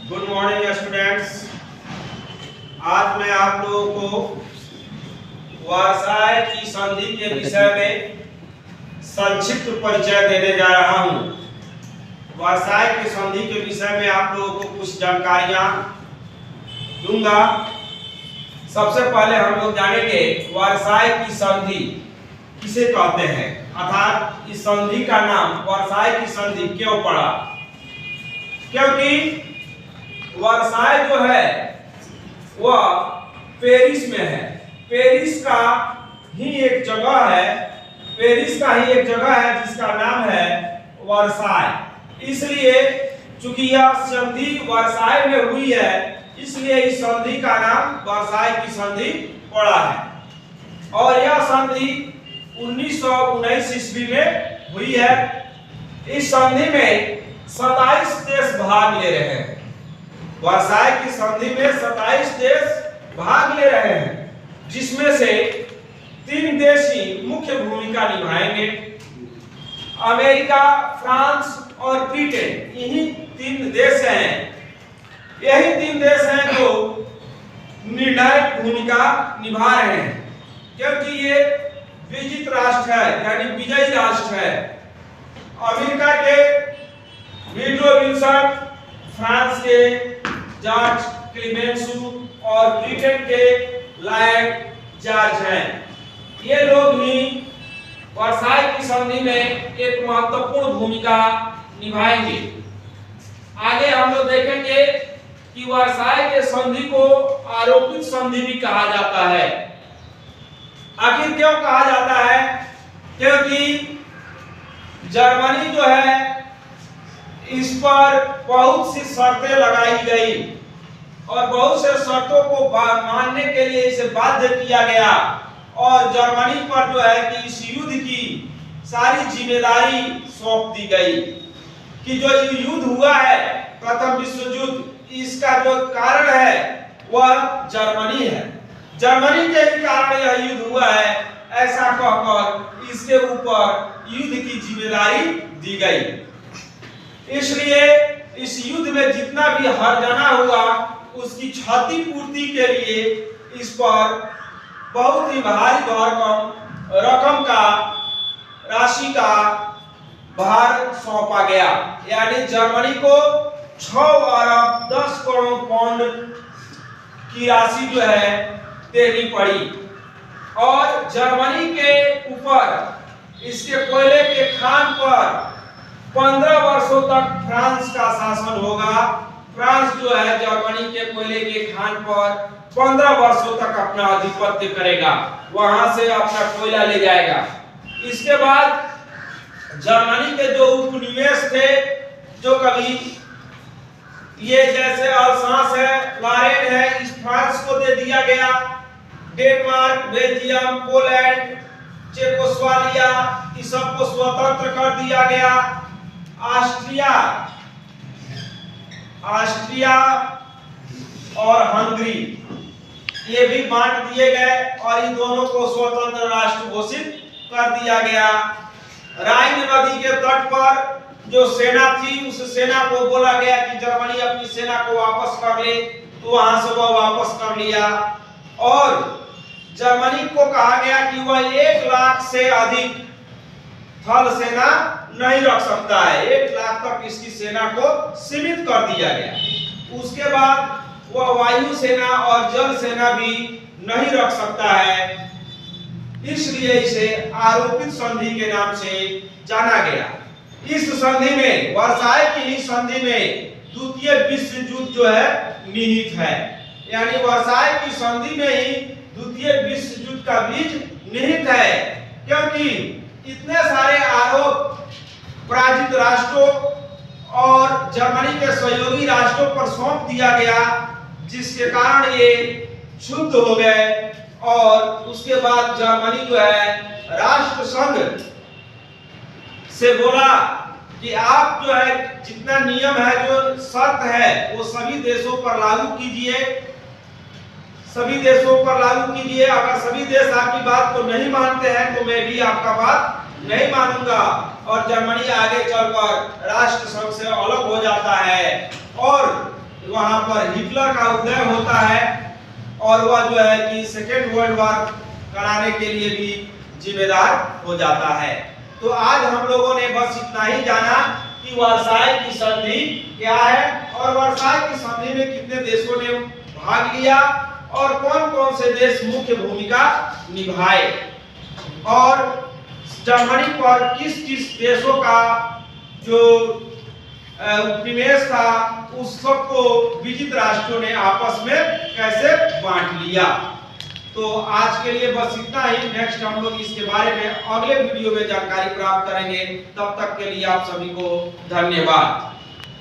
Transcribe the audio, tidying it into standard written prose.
Good morning students. आज मैं आप लोगों को वर्साय की संधि के विषय में संक्षिप्त परिचय देने जा रहा हूं। वर्साय की संधि के विषय में आप लोगों को कुछ जानकारियां दूंगा। सबसे पहले हम लोग जानेंगे वर्साय की संधि किसे कहते हैं, अर्थात इस संधि का नाम वर्साय की संधि क्यों पड़ा। क्योंकि वर्साय जो है वह पेरिस में है। पेरिस का ही एक जगह है जिसका नाम है वर्साय। इसलिए चूंकि यह संधि वर्साय में हुई है, इसलिए इस संधि का नाम वर्साय की संधि पड़ा है। और यह संधि 1919 ईस्वी में हुई है। इस संधि में 27 देश भाग ले रहे हैं। वर्साय की संधि में 27 देश भाग ले रहे हैं, जिसमें से 3 देश ही मुख्य भूमिका निभाएंगे। अमेरिका, फ्रांस और ब्रिटेन, यही 3 देश हैं। यही 3 देश हैं जो निर्णायक भूमिका निभा रहे हैं, क्योंकि ये विजित राष्ट्र है, यानी विजयी राष्ट्र है। अमेरिका के वुडरो विल्सन, फ्रांस के जॉर्ज क्लेमेंसू और ब्रिटेन के लॉयड जॉर्ज हैं। ये लोग ही वर्साय की संधि में एक महत्वपूर्ण भूमिका निभाएंगे। आगे हम लोग देखेंगे कि वर्साय के संधि को आरोपित संधि भी कहा जाता है। आखिर क्यों कहा जाता है? क्योंकि जर्मनी जो है इस पर बहुत सी शर्तें लगाई गई और बहुत से शर्तों को मानने के लिए इसे बाध्य किया गया। और जर्मनी पर जो है कि इस युद्ध की सारी जिम्मेदारी सौंप दी गई कि जो युद्ध हुआ है, प्रथम विश्व युद्ध, इसका जो कारण है वह जर्मनी है। जर्मनी के ही कारण यह युद्ध हुआ है, ऐसा कहकर इसके ऊपर युद्ध की जिम्मेदारी दी गई। इसलिए इस युद्ध में जितना भी हर्जाना हुआ, उसकी क्षतिपूर्ति के लिए इस पर बहुत ही भारी रकम का राशि का भार सौंपा गया। यानी जर्मनी को 6 अरब 10 करोड़ पाउंड की राशि जो है देनी पड़ी। और जर्मनी के ऊपर इसके कोयले के खान पर 15 वर्षों तक फ्रांस का शासन होगा। फ्रांस जो है जर्मनी के कोयले के खान पर 15 वर्षों तक अपना आधिपत्य करेगा, वहां से अपना कोयला ले जाएगा। इसके बाद जर्मनी के जो उपनिवेश थे, जो कभी ये जैसे अल्सास है, लॉरेन है, इस फ्रांस को दे दिया गया। डेनमार्क, बेल्जियम, पोलैंड, चेकोस्लोवाकिया, इस सबको स्वतंत्र कर दिया गया। ऑस्ट्रिया और हंगरी ये भी बांट दिए गए और इन दोनों को स्वतंत्र राष्ट्र घोषित कर दिया गया। राइन नदी के तट पर जो सेना थी, उस सेना को बोला गया कि जर्मनी अपनी सेना को वापस कर ले, तो वहां से वह वापस कर लिया। और जर्मनी को कहा गया कि वह 1 लाख से अधिक थल सेना नहीं रख सकता है। 1 लाख तक इसकी सेना को सीमित कर दिया गया। उसके बाद वह वायु सेना और जल सेना भी नहीं रख सकता है। इसलिए इसे आरोपित संधि के नाम से जाना गया। इस संधि में, वर्साय की ही संधि में, द्वितीय विश्व युद्ध जो है निहित है। यानी वर्साय की संधि में ही द्वितीय विश्व युद्ध का बीज निहित है। क्योंकि इतने सारे आरोप पराजित राष्ट्रों और जर्मनी के सहयोगी राष्ट्रों पर सौंप दिया गया, जिसके कारण ये क्षुब्ध हो गए। और उसके बाद जर्मनी जो है राष्ट्र संघ से बोला कि आप जो है जितना नियम है, जो शर्त है, वो सभी देशों पर लागू कीजिए, सभी देशों पर लागू कीजिए। अगर सभी देश आपकी बात को नहीं मानते हैं तो मैं भी आपका बात नहीं मानूंगा। और जर्मनी आगे चलकर राष्ट्र संघ से अलग हो जाता है और वहां पर हिटलर का उदय होता है और वह जो है कि सेकेंड वर्ल्ड वॉर कराने के लिए भी जिम्मेदार हो जाता है। तो आज हम लोगों ने बस इतना ही जाना कि वर्साई की संधि क्या है और वर्साई की संधि में कितने देशों ने भाग लिया और कौन कौन से देश मुख्य भूमिका निभाए और जर्मनी पर किस किस देशों का जो उपनिवेश था उस सबको विजित राष्ट्रों ने आपस में कैसे बांट लिया। तो आज के लिए बस इतना ही। नेक्स्ट हम लोग इसके बारे में अगले वीडियो में जानकारी प्राप्त करेंगे। तब तक के लिए आप सभी को धन्यवाद।